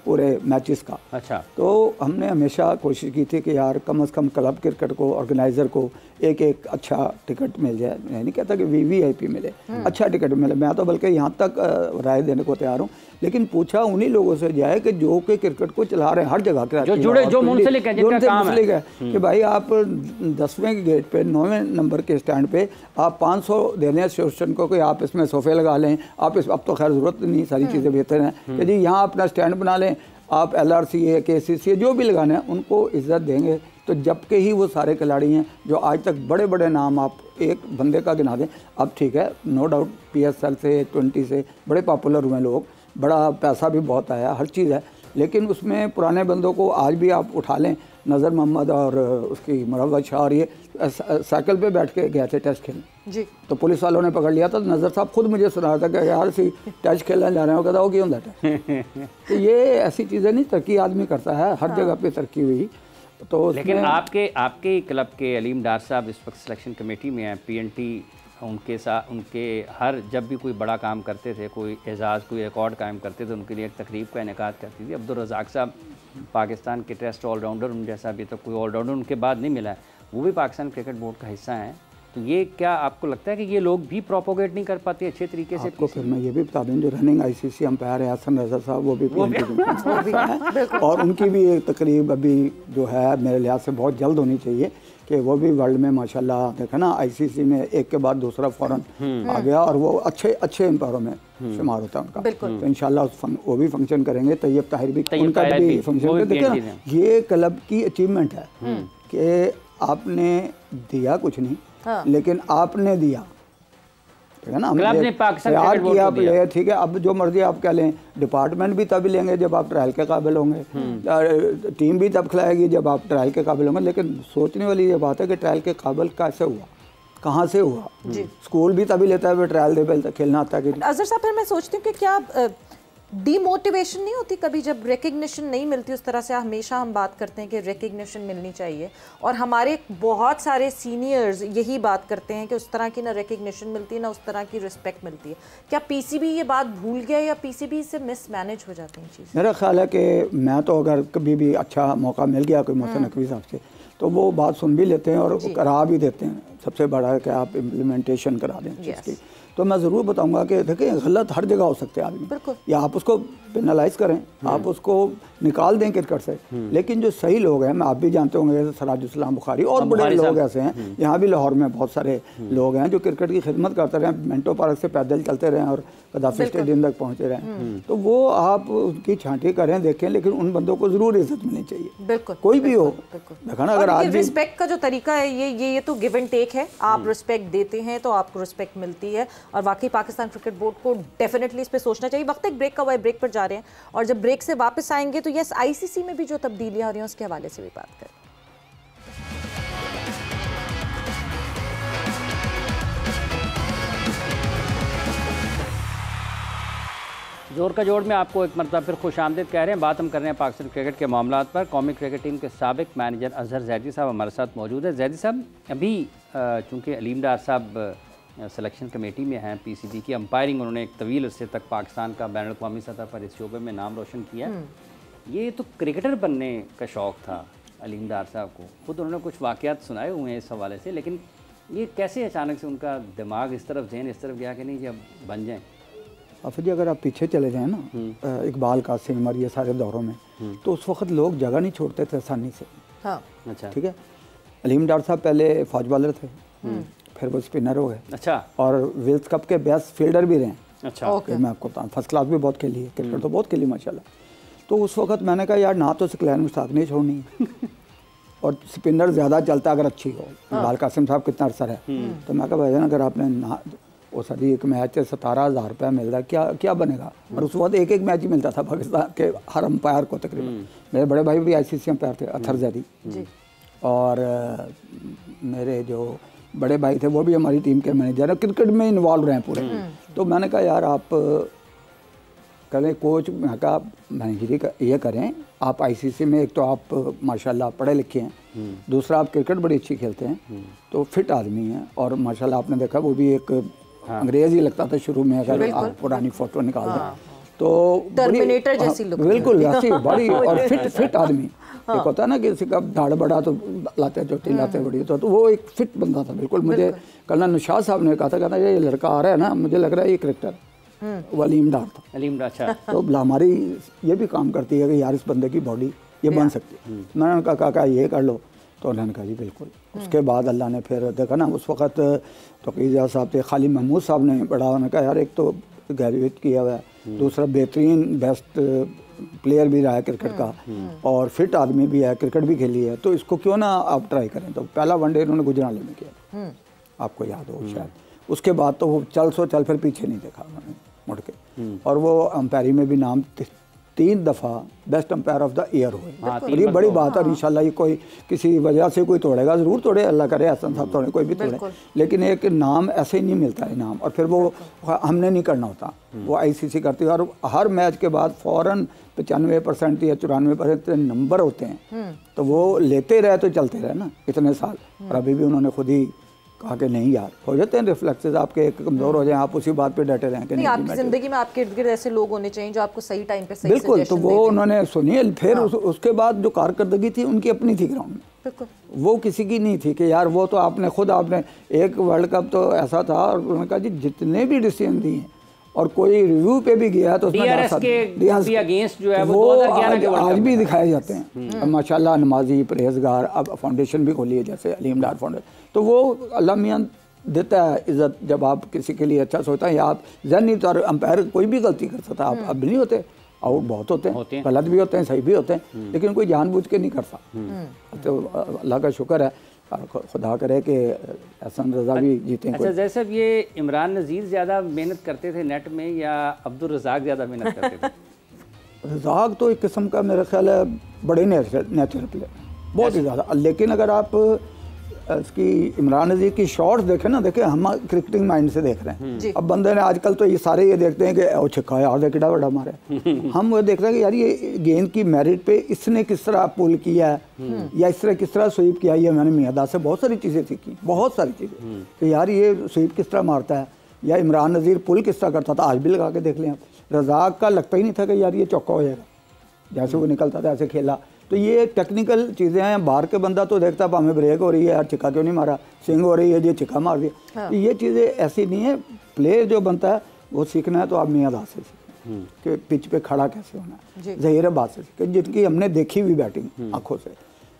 पूरे मैचेस का। अच्छा। तो हमने हमेशा कोशिश की थी कि यार कम से कम क्लब क्रिकेट को, ऑर्गेनाइज़र को एक अच्छा टिकट मिल जाए। मैं नहीं कहता कि वीवीआईपी मिले, अच्छा टिकट मिले। मैं तो बल्कि यहाँ तक राय देने को तैयार हूँ, लेकिन पूछा उन्हीं लोगों से जाए कि जो कि क्रिकेट को चला रहे हैं हर जगह के, जो जुड़े, जो मुंसलिक है, जिनका काम है कि भाई आप 10वें के गेट पे 9वें नंबर के स्टैंड पे आप 500 देने एसोसिएशन को कि आप इसमें सोफे लगा लें, आप इस, अब तो खैर ज़रूरत नहीं, सारी चीज़ें बेहतर हैं कि जी यहाँ अपना स्टैंड बना लें, आप LRCA KCCA जो भी लगाने हैं उनको इज्जत देंगे। तो जबकि ही वो सारे खिलाड़ी हैं जो आज तक बड़े बड़े नाम आप एक बंदे का गिना दें, अब ठीक है, नो डाउट PSL से 20 से बड़े पॉपुलर हुए लोग, बड़ा पैसा भी बहुत आया, हर चीज़ है, लेकिन उसमें पुराने बंदों को आज भी आप उठा लें, नज़र मोहम्मद और उसकी मुरव्वत शाह, और ये साइकिल पे बैठ के गए थे टेस्ट खेलने जी, तो पुलिस वालों ने पकड़ लिया था। नज़र साहब खुद मुझे सुना था कि यार सी टेस्ट खेलने जा रहे हो, कहता वो क्यों होता है। तो ये ऐसी चीज़ें नहीं, तरक्की आदमी करता है, हर जगह पे तरक्की हुई। तो लेकिन आपके क्लब के अलीम डार साहब इस वक्त सिलेक्शन कमेटी में हैं, PNT उनके साथ, उनके हर जब भी कोई बड़ा काम करते थे, कोई एजाज़, कोई रिकॉर्ड कायम करते थे, उनके लिए एक तकरीब का इनेकाद करती थी। अब्दुल रज़ाक साहब पाकिस्तान के टेस्ट ऑलराउंडर, उन जैसा अभी तक कोई ऑलराउंडर उनके बाद नहीं मिला है, वो भी पाकिस्तान क्रिकेट बोर्ड का हिस्सा हैं। तो ये क्या आपको लगता है कि ये लोग भी प्रोपोगेट नहीं कर पाते अच्छे तरीके से? आपको फिर मैं ये भी बता दूं, जो रनिंग ICC अंपायर है हसन रज़ा साहब, वो भी PNT और उनकी भी एक तकरीब अभी जो है मेरे लिहाज से बहुत जल्द होनी चाहिए कि वो भी वर्ल्ड में माशाल्लाह, देखा ना ICC में एक के बाद दूसरा फ़ौरन आ गया, और वो अच्छे एम्पायरों में शुमार होता है उनका। तो इंशाल्लाह वो भी फंक्शन करेंगे, तैयब ताहिर भी उनका भी फंक्शन। देखिए ये क्लब की अचीवमेंट है कि आपने दिया कुछ नहीं, लेकिन आपने दिया, ठीक है ना, तैयार किया प्लेयर, ठीक है। अब जो मर्जी आप कह लें, डिपार्टमेंट भी तभी लेंगे जब आप ट्रायल के काबिल होंगे, टीम भी तब खिलाएगी जब आप ट्रायल के काबिल होंगे। लेकिन सोचने वाली ये बात है कि ट्रायल के काबिल कैसे हुआ, कहाँ से हुआ। स्कूल भी तभी लेता है ट्रायल दे, खेलना आता है। अजहर साहब, फिर मैं सोचती हूँ कि क्या डीमोटिवेशन नहीं होती कभी जब रिकग्निशन नहीं मिलती उस तरह से? हमेशा हम बात करते हैं कि रिकग्निशन मिलनी चाहिए, और हमारे बहुत सारे सीनियर्स यही बात करते हैं कि उस तरह की ना रिकग्निशन मिलती है, ना उस तरह की रिस्पेक्ट मिलती है। क्या PCB ये बात भूल गया, या PCB से मिसमैनेज हो जाती हैं चीज़? मेरा ख्याल है कि मैं तो अगर कभी भी अच्छा मौका मिल गया कोई मोहसिन नकवी साहब से, तो वो बात सुन भी लेते हैं और करा भी देते हैं। सबसे बड़ा है कि आप इम्प्लीमेंटेशन करा दें चीज़ की। तो मैं ज़रूर बताऊंगा कि देखिए गलत हर जगह हो सकते हैं आदमी, या आप उसको पेनलाइज करें, आप उसको निकाल दें क्रिकेट से, लेकिन जो सही लोग हैं, मैं आप भी जानते होंगे, जैसे सराजुल भारी और बड़े लोग ऐसे हैं, यहाँ भी लाहौर में बहुत सारे लोग हैं जो क्रिकेट की खिदमत करते रहे, मिंटो पार्क से पैदल चलते रहे और कदाफी स्टेडियम तक पहुँचे रहे। तो वो आप उनकी छांटी करें, देखें, लेकिन उन बंदों को ज़रूर इज्जत मिलनी चाहिए, बिल्कुल कोई भी हो। देखा ना, अगर आज रिस्पेक्ट का जो तरीका है ये तो गिव एंड टेक है, आप रिस्पेक्ट देते हैं तो आपको रिस्पेक्ट मिलती है, और वाकई पाकिस्तान क्रिकेट बोर्ड को डेफिनेटली इस पे सोचना चाहिए। वक्त एक ब्रेक का हुआ है, ब्रेक पर जा रहे हैं, और जब ब्रेक से वापस आएंगे तो यस ICC में भी जो तब्दीलियां हो रही हैं उसके हवाले से भी बात करें। जोर का जोड़ में आपको एक मरतबा फिर खुश आमदीद कह रहे हैं। बात हम कर रहे हैं पाकिस्तान क्रिकेट के मामलात पर। कौमी क्रिकेट टीम के साबिक मैनेजर अजहर जैदी साहब हमारे साथ मौजूद है। जैदी साहब, अभी चूँकि अलीम डार साहब सिलेक्शन कमेटी में हैं, PCB की अंपायरिंग उन्होंने एक तवील अरसे तक पाकिस्तान का बैन अवी सतह पर इस शोबे में नाम रोशन किया। ये तो क्रिकेटर बनने का शौक़ था अलीम डार साहब को, खुद उन्होंने कुछ वाक़यात सुनाए हुए हैं इस हवाले से, लेकिन ये कैसे अचानक से उनका दिमाग इस तरफ, जहन इस तरफ गया कि नहीं जी अब बन जाएँ? आफिर जी, अगर आप पीछे चले जाएँ ना इकबाल कासिम और ये सारे दौरों में, तो उस वक्त लोग जगह नहीं छोड़ते थे आसानी से। हाँ, अच्छा, ठीक है। अलीम डार साहब पहले फौज बॉलर थे, फिर वो स्पिनर हो गए, अच्छा, और विल्स कप के बेस्ट फील्डर भी रहे। अच्छा, मैं आपको बताऊँ, फर्स्ट क्लास भी बहुत खेली है, क्रिकेट तो बहुत खेली माशाल्लाह। तो उस वक्त मैंने कहा यार ना तो सिकलैन मुश्ताक नहीं छोड़नी और स्पिनर ज़्यादा चलता अगर अच्छी हो। इकबाल कासिम साहब कितना अरसर है, तो मैं कहा भाईजान अगर आपने ना वो सदी एक मैच 17,000 रुपया मिल रहा है, क्या बनेगा। और उस वक्त एक मैच ही मिलता था पाकिस्तान के हर अंपायर को तकरीबन। मेरे बड़े भाई भी ICC अंपायर थे, अथर जैदी, और मेरे जो बड़े भाई थे वो भी हमारी टीम के मैनेजर हैं, क्रिकेट में इन्वॉल्व रहे हैं पूरे। तो मैंने कहा यार आप करें कोच, मैं कहा मैनेजरी का ये करें आप, आईसीसी में एक तो आप माशाल्लाह पढ़े लिखे हैं, दूसरा आप क्रिकेट बड़ी अच्छी खेलते हैं, तो फिट आदमी हैं, और माशाल्लाह आपने देखा वो भी एक अंग्रेज ही लगता था शुरू में, अगर आप पुरानी फोटो निकाल दें तो टर्मिनेटर जैसी लुक, बिल्कुल ऐसी बड़ी और फिट आदमी। एक होता है ना किसी का दाढ़ बड़ा तो लाते चोटी लाते बड़ी, तो वो एक फिट बंदा था बिल्कुल। मुझे कल निशाद साहब ने कहा था, कहता ये लड़का आ रहा है ना, मुझे लग रहा है ये क्रिकेटर वो अलीम डार था। अलीम डार, अच्छा। तो हमारी ये भी काम करती है कि यार इस बंदे की बॉडी ये बन सकती है। मैंने उनका कहा ये कर लो, तो उन्होंने कहा जी बिल्कुल। उसके बाद अल्लाह ने फिर देखा ना, उस वक़्त तोक़ीज़ा साहब थे, खालिद महमूद साहब ने बड़ा, उन्होंने कहा यार एक तो ग्रेजुएट किया हुआ है, दूसरा बेहतरीन बेस्ट प्लेयर भी रहा है क्रिकेट का, और फिट आदमी भी है, क्रिकेट भी खेली है, तो इसको क्यों ना आप ट्राई करें। तो पहला वनडे इन्होंने गुजराले में किया, आपको याद हो शायद। उसके बाद तो वो चल फिर पीछे नहीं देखा उन्होंने मुड़ के, और वो अंपायरी में भी नाम 3 दफ़ा best umpire of the year हुए। और ये बड़ी बात है, इंशाल्लाह ये कोई किसी वजह से कोई तोड़ेगा, ज़रूर तोड़े, अल्लाह करे हसन साहब तोड़े, कोई भी तोड़े, लेकिन एक नाम ऐसे ही नहीं मिलता है नाम। और फिर वो हमने नहीं करना होता, वो आईसीसी करती है, और हर मैच के बाद फ़ौरन 95% या 94% नंबर होते हैं, तो वो लेते रहे तो चलते रहे ना इतने साल। और अभी भी उन्होंने खुद ही कहा कि नहीं यार, हो जाते हैं रिफ्लेक्सेस आपके कमज़ोर हो जाए, आप उसी बात पे डटे रहें कि नहीं आपकी ज़िंदगी में आपके इर्द गिर्द ऐसे लोग होने चाहिए जो आपको सही टाइम पे सही बिल्कुल। तो वो उन्होंने सुनी, फिर उसके बाद जो कारकर्दगी थी उनकी अपनी थी ग्राउंड में, वो किसी की नहीं थी कि यार वो तो आपने एक वर्ल्ड कप तो ऐसा था, और उन्होंने कहा जी जितने भी डिसीजन दिए हैं, और कोई रिव्यू पे भी गया तो DRS के अगेंस्ट जो है वो 2011 के आज भी दिखाए जाते हैं। माशाल्लाह नमाजी परहेजगार, अब फाउंडेशन भी खोली है जैसे अलीम डार फाउंडेशन, तो वो अल्लाह मियां देता है इज़्ज़त जब आप किसी के लिए अच्छा सोचता है। या आप ज़हनी तौर अंपायर कोई भी गलती कर सकता है, आप अब नहीं होते, आउट बहुत होते हैं, गलत भी होते हैं, सही भी होते हैं, लेकिन कोई जानबूझ के नहीं करता। तो अल्लाह का शुक्र है, खुदा करे कि हसन रज़ा भी जीते। अच्छा जैसे ये इमरान नज़ीर ज़्यादा मेहनत करते थे नेट में या अब्दुल रज़ाक ज़्यादा मेहनत करते थे? रज़ाक तो एक किस्म का मेरा ख्याल है बड़े नेचुरल प्लेयर, बहुत ही ज़्यादा। लेकिन अगर आप इसकी इमरान नज़ीर की शॉट्स देखें ना, देखें हम क्रिकेटिंग माइंड से देख रहे हैं। अब बंदे ने आजकल तो ये सारे ये देखते हैं कि ओ छिक्का यार देख कितना बड़ा मारे, हम वो देख रहे हैं कि यार ये गेंद की मेरिट पे इसने किस तरह पुल किया है, या इस तरह किस तरह स्वीप किया। ये मैंने मियादाद से बहुत सारी चीज़ें सीखी, बहुत सारी चीज़ें कि यार ये स्वीप किस तरह मारता है, या इमरान नज़ीर पुल किस तरह करता था, आज भी लगा के देख लें आप। रज़ाक का लगता ही नहीं था कि यार ये चौका हो जाएगा, जैसे वो निकलता था ऐसे खेला। तो ये टेक्निकल चीज़ें हैं, बाहर के बंदा तो देखता है हमें ब्रेक हो रही है यार छिक्का क्यों नहीं मारा, स्विंग हो रही है ये छिक्का मार दिया। तो ये चीज़ें ऐसी नहीं है, प्ले जो बनता है वो सीखना है तो आप मियादाद से सीखें कि पिच पे खड़ा कैसे होना है, ज़हीर बात से सीखें, जिनकी हमने देखी हुई बैटिंग आँखों से।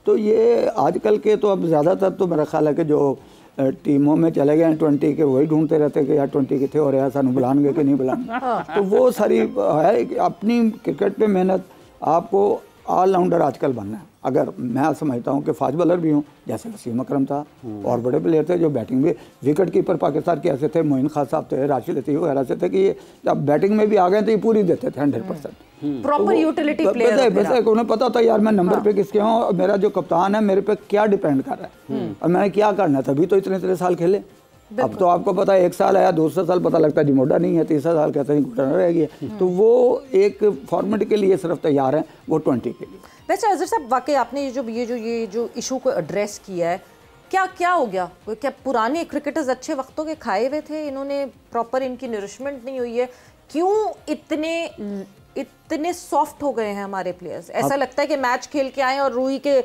तो ये आजकल के तो अब ज़्यादातर तो मेरा ख्याल है कि जो टीमों में चले गए हैं 20 के, वही ढूंढते रहते हैं कि यार 20 कितने हो रहे हैं, सानू बुलाएंगे कि नहीं बुलाएंगे। तो वो सारी है अपनी क्रिकेट पे मेहनत। आपको ऑलराउंडर आजकल बनना है। अगर मैं समझता हूँ कि फास्ट बॉलर भी हूँ जैसे वसीम अकरम था, और बड़े प्लेयर थे जो बैटिंग में, विकेट कीपर पाकिस्तान के ऐसे थे, मोइन खान साहब थे, राशिद लतीफ़ वगैरह से थे कि ये जब बैटिंग में भी आ गए तो ये पूरी देते थे 100%। प्रॉपर यूटिलिटी प्लेयर, बस उन्हें पता था यार मैं नंबर पे किसके हूँ, और मेरा जो कप्तान है मेरे पे क्या डिपेंड कर रहा है, और मैंने क्या करना है, तभी तो इतने साल खेले। अब तो आपको पता है 1 साल आया, दूसरा साल पता लगता है जी मोटा नहीं है, तीसरा साल कहते हैं घुटना रह गया। तो वो एक फॉर्मेट के लिए सिर्फ तैयार हैं, वो 20 के लिए। वैसे अजहर साहब वाकई आपने ये जो इशू को एड्रेस किया है, क्या हो गया? क्या पुराने क्रिकेटर्स अच्छे वक्तों के खाए हुए थे, इन्होंने प्रॉपर इनकी नरिशमेंट नहीं हुई है, क्यों इतने सॉफ्ट हो गए हैं हमारे प्लेयर्स? ऐसा लगता है कि मैच खेल के आए और रूही के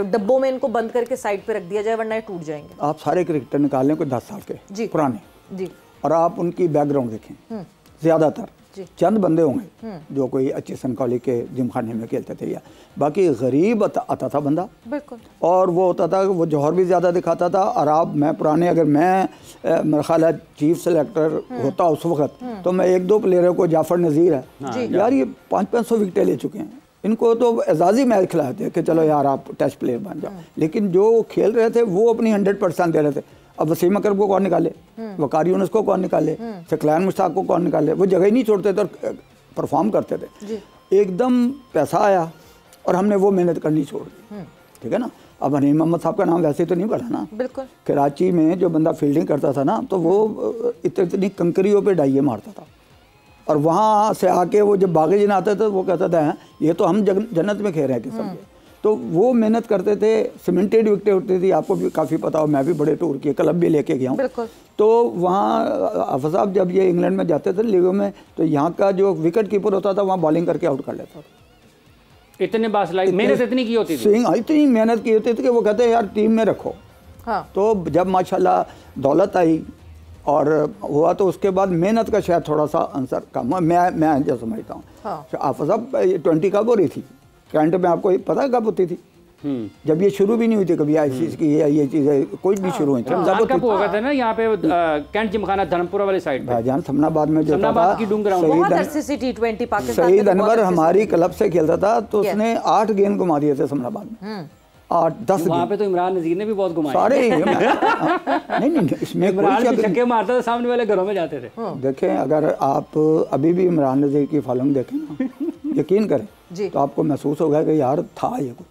डब्बों में इनको बंद करके साइड पे रख दिया जाए वरना ये टूट जाएंगे। आप सारे क्रिकेटर निकाल लें कोई 10 साल के पुराने जी, और आप उनकी बैकग्राउंड देखें, ज़्यादातर चंद बंदे होंगे जो कोई अच्छे सन कॉलेज के जिम खाने में खेलते थे, या बाकी गरीब आता था बंदा, बिल्कुल। और वो होता था वो जौहर भी ज़्यादा दिखाता था। और आप मैं पुराने अगर मैं मेरा ख्याल है चीफ सेलेक्टर होता उस वक्त, तो मैं 1-2 प्लेयरों को, जाफर नज़ीर है यार, ये 500-500 विकेटें ले चुके हैं, इनको तो एजाजी मैच खिलाए थे कि चलो यार आप टेस्ट प्लेयर बन जाओ, लेकिन जो खेल रहे थे वो अपनी 100% दे रहे थे। अब वसीम अकरम को कौन निकाले, वकार यूनुस को कौन निकाले, सकलैन मुश्ताक को कौन निकाले, वो जगह ही नहीं छोड़ते थे और परफॉर्म करते थे। एकदम पैसा आया और हमने वो मेहनत करनी छोड़ दी। ठीक है ना। अब हनीम मोहम्मद साहब का नाम वैसे तो नहीं पड़ा ना, बिल्कुल। कराची में जो बंदा फील्डिंग करता था ना, तो वो इतनी कंकरियों पे डाइये मारता था, और वहाँ से आके वो जब बागी जिन आते थे वो कहता था ये तो हम जन्नत में खेल रहे हैं किस्म के। तो वो मेहनत करते थे, सीमेंटेड विकेटें होती थी, आपको भी काफ़ी पता हो, मैं भी बड़े टूर किए, क्लब भी लेके गया हूँ। तो वहाँ हाफिज़ साहब जब ये इंग्लैंड में जाते थे लीगों में, तो यहाँ का जो विकेट कीपर होता था वहाँ बॉलिंग करके आउट कर लेता था। इतने बासलाई मेहनत इतनी की होती थी, स्विंग इतनी मेहनत की होती थी कि वो कहते हैं यार टीम में रखो। हाँ। तो जब माशाल्लाह दौलत आई और हुआ, तो उसके बाद मेहनत का शायद थोड़ा सा आंसर कम हुआ, मैं जो समझता हूँ। हाँ। हाफिज़ साहब 20 कब हो रही थी करंट में, आपको पता कब होती थी? जब ये शुरू भी नहीं हुई थी कभी आईसीसी की ये चीज़ें कोई भी शुरू हुई थी। कब हुआ था ना यहाँ पे कैंट जिमखाना धर्मपुरा वाली साइड पे, भाईजान समनाबाद में जो था, शहीद अनवर हमारी क्लब से खेलता था, तो उसने 8 गेंद घुमा दिए थे समनाबाद में, 8-10 वहाँ पे तो इमरान नजीर ने भी बहुत घुमाए सारे। नहीं इसमें इमरान छक्के मारता था, सामने वाले घरों में जाते थे। देखें, अगर आप अभी भी इमरान नजीर की फॉलोइंग देखें ना, यकीन करें तो आपको महसूस होगा कि यार था ये कुछ।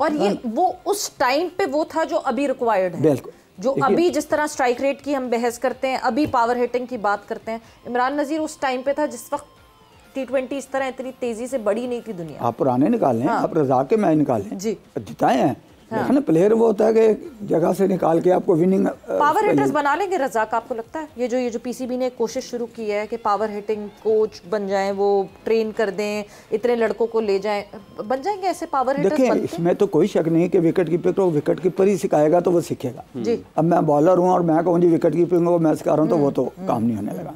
और ये वो उस टाइम पे वो था जो अभी रिक्वायर्ड है। बिल्कुल। जो अभी जिस तरह स्ट्राइक रेट की हम बहस करते हैं, अभी पावर हिटिंग की बात करते हैं, इमरान नजीर उस टाइम पे था जिस वक्त T20 इस तरह इतनी तेजी से बढ़ी नहीं थी दुनिया। आप पुराने निकाल लें, आप रज़ाक के मैच निकाल लें जी, जिताए हैं। देखो ना, प्लेयर वो होता है कि जगह से निकाल के आपको विनिंग पावर हिटर्स बना लेंगे रज़ाक, आपको लगता है? ये जो पीसीबी ने कोशिश शुरू की है कि पावर हिटिंग कोच बन जाएं, वो ट्रेन कर दें, इतने लड़कों को ले जाएं, बन जाएंगे ऐसे पावर हिटर्स? देखिए, इसमें तो कोई शक नहीं कि विकेट कीपर को विकेट कीपर ही सिखाएगा तो वो सीखेगा जी। अब मैं बॉलर हूँ और मैं कहूँ जी विकेट कीपिंग को मैं सिखा रहा हूँ, तो वो तो काम नहीं होने लगा।